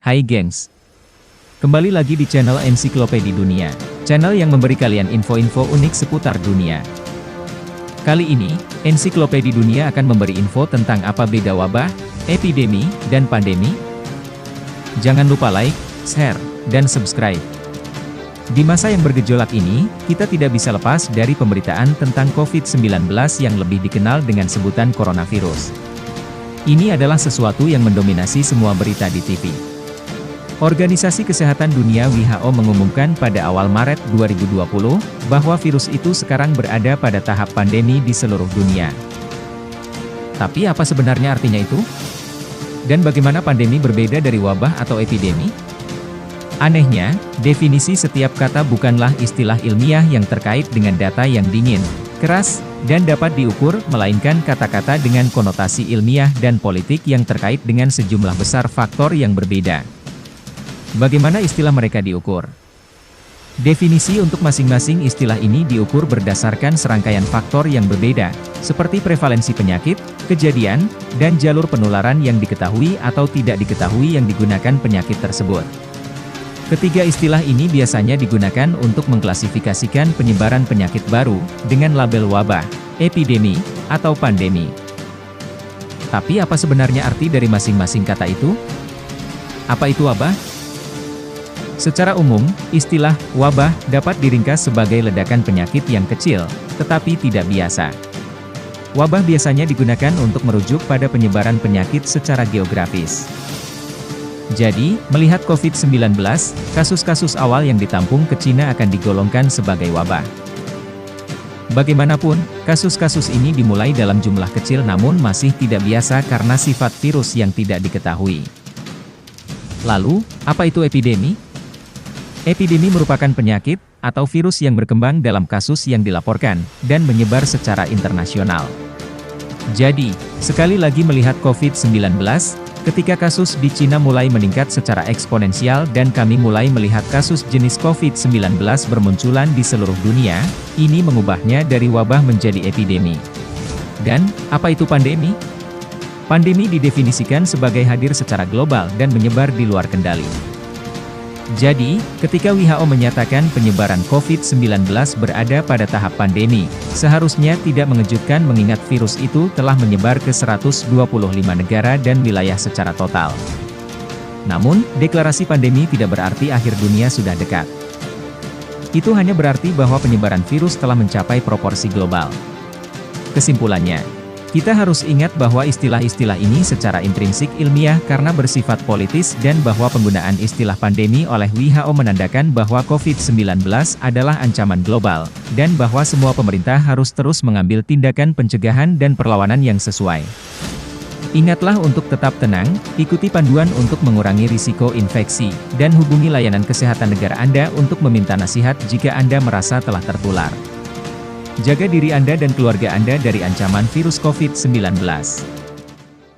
Hai gengs, kembali lagi di channel Ensiklopedi Dunia, channel yang memberi kalian info-info unik seputar dunia. Kali ini, Ensiklopedi Dunia akan memberi info tentang apa beda wabah, epidemi, dan pandemi. Jangan lupa like, share, dan subscribe. Di masa yang bergejolak ini, kita tidak bisa lepas dari pemberitaan tentang COVID-19 yang lebih dikenal dengan sebutan coronavirus. Ini adalah sesuatu yang mendominasi semua berita di TV. Organisasi Kesehatan Dunia WHO mengumumkan pada awal Maret 2020, bahwa virus itu sekarang berada pada tahap pandemi di seluruh dunia. Tapi apa sebenarnya artinya itu? Dan bagaimana pandemi berbeda dari wabah atau epidemi? Anehnya, definisi setiap kata bukanlah istilah ilmiah yang terkait dengan data yang dingin, keras, dan dapat diukur, melainkan kata-kata dengan konotasi ilmiah dan politik yang terkait dengan sejumlah besar faktor yang berbeda. Bagaimana istilah mereka diukur? Definisi untuk masing-masing istilah ini diukur berdasarkan serangkaian faktor yang berbeda, seperti prevalensi penyakit, kejadian, dan jalur penularan yang diketahui atau tidak diketahui yang digunakan penyakit tersebut. Ketiga istilah ini biasanya digunakan untuk mengklasifikasikan penyebaran penyakit baru, dengan label wabah, epidemi, atau pandemi. Tapi apa sebenarnya arti dari masing-masing kata itu? Apa itu wabah? Secara umum, istilah wabah dapat diringkas sebagai ledakan penyakit yang kecil, tetapi tidak biasa. Wabah biasanya digunakan untuk merujuk pada penyebaran penyakit secara geografis. Jadi, melihat COVID-19, kasus-kasus awal yang ditampung ke Cina akan digolongkan sebagai wabah. Bagaimanapun, kasus-kasus ini dimulai dalam jumlah kecil namun masih tidak biasa karena sifat virus yang tidak diketahui. Lalu, apa itu epidemi? Epidemi merupakan penyakit, atau virus yang berkembang dalam kasus yang dilaporkan, dan menyebar secara internasional. Jadi, sekali lagi melihat COVID-19, ketika kasus di Cina mulai meningkat secara eksponensial dan kami mulai melihat kasus jenis COVID-19 bermunculan di seluruh dunia, ini mengubahnya dari wabah menjadi epidemi. Dan, apa itu pandemi? Pandemi didefinisikan sebagai hadir secara global dan menyebar di luar kendali. Jadi, ketika WHO menyatakan penyebaran COVID-19 berada pada tahap pandemi, seharusnya tidak mengejutkan mengingat virus itu telah menyebar ke 125 negara dan wilayah secara total. Namun, deklarasi pandemi tidak berarti akhir dunia sudah dekat. Itu hanya berarti bahwa penyebaran virus telah mencapai proporsi global. Kesimpulannya, kita harus ingat bahwa istilah-istilah ini secara intrinsik ilmiah karena bersifat politis dan bahwa penggunaan istilah pandemi oleh WHO menandakan bahwa COVID-19 adalah ancaman global, dan bahwa semua pemerintah harus terus mengambil tindakan pencegahan dan perlawanan yang sesuai. Ingatlah untuk tetap tenang, ikuti panduan untuk mengurangi risiko infeksi, dan hubungi layanan kesehatan negara Anda untuk meminta nasihat jika Anda merasa telah tertular. Jaga diri Anda dan keluarga Anda dari ancaman virus COVID-19.